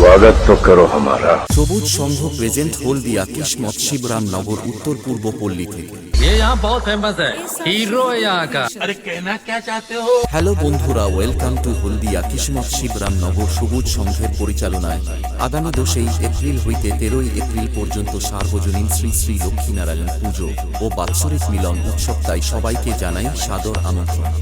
स्वागत तो करो हमारा। সবুজ সংঘ প্রেজেন্ট হলদিয়া কিসমত শিবরাম নগর উত্তর পূর্ব পল্লী থেকে। ये यहाँ बहुत फेमस है, हीरो है यहाँ का। अरे कहना क्या चाहते हो? হ্যালো বন্ধুরা, ওয়েলকাম টু হলদিয়া কিসমত শিবরাম নগর সবুজ সংঘের পরিচালনায় আগামী 10 এপ্রিল হইতে 13 এপ্রিল পর্যন্ত সার্বজনীন শ্রী শ্রী লক্ষ্মীনারায়ণ পুজো ও বাৎসরিক মিলন উৎসব, তাই সবাইকে জানাই সাদর আমন্ত্রণ।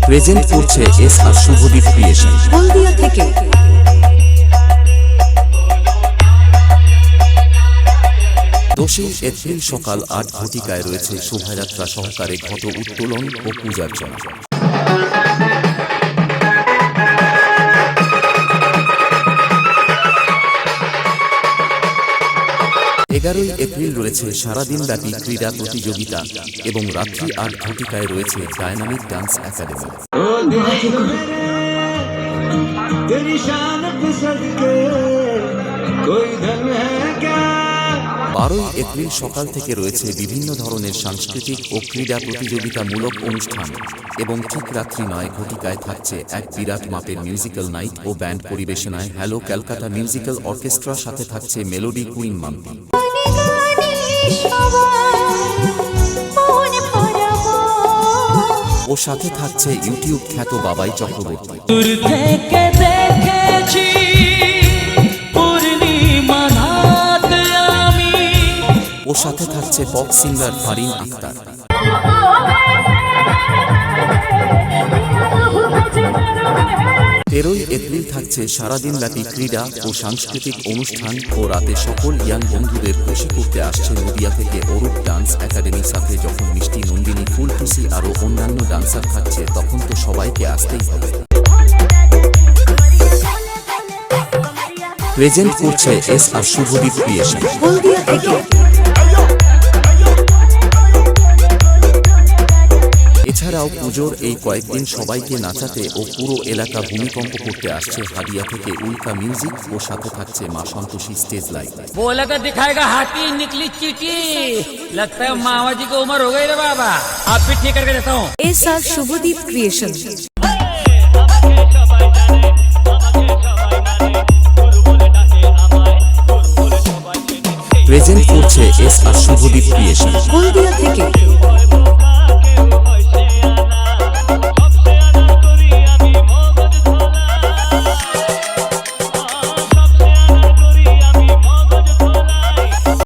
প্রেজেন্ট করছে এস আর শুভদীপ ক্রিয়েশন হলদিয়া থেকে। 10 এপ্রিল সকাল 8 ঘটিকায় রয়েছে শোভাযাত্রা সহকারে ঘট উত্তোলন ও পূজার্চনা। 11 এপ্রিল রয়েছে সারাদিনব্যাপী ক্রীড়া প্রতিযোগিতা এবং রাত্রি 8 ঘটিকায় রয়েছে ডায়নামিক ডান্স একাডেমি। 12 এপ্রিল সকাল থেকে রয়েছে বিভিন্ন ধরনের সাংস্কৃতিক ও ক্রীড়া প্রতিযোগিতামূলক অনুষ্ঠান এবং ঠিক রাত্রি 9 ঘটিকায় থাকছে এক বিরাট মাপের মিউজিক্যাল নাইট ও ব্যান্ড পরিবেশনায় হ্যালো ক্যালকাটা মিউজিক্যাল অর্কেস্ট্রা, সাথে থাকছে মেলোডি কুইন মাম্পি ও সাথে থাকছে ইউটিউব খ্যাত বাবাই চক্রবর্তী ও সাথে থাকছে pop singer Farin Akter. 13 April থাকছে সারাদিনব্যাপী ক্রীড়া ও সাংস্কৃতিক অনুষ্ঠান ও রাতে সকল ইয়াং বন্ধুদের খুশি করতে আসছে নদিয়া থেকে অরূপ ডান্স একাডেমির সাথে। যখন মিষ্টি, নন্দিনী, ফুলটুসি আরও অন্যান্য ডান্সার থাকছে, তখন তো সবাইকে আসতেই হবে। প্রেজেন্ট করছে এস আর শুভদীপ ক্রিয়েশন হলদিয়া থেকে। এছাড়াও পুজোর এই কয়েকদিন সবাইকে নাচাতে ও পুরো এলাকা ভূমিকম্প করতে আসছে হাদিয়া থেকে উল্কা মিউজিক ও সাথে থাকছে মা সন্তোষী স্টেজ লাইট। बोला का दिखाएगा हाथी, निकली चीटी। लगता है मामा जी की उम्र हो गई रे बाबा। आप भी ठीक करके देता हूँ। এস আর শুভদীপ ক্রিয়েশন। প্রেজেন্ট করছে এস আর শুভদীপ ক্রিয়েশন হলদিয়া থেকে।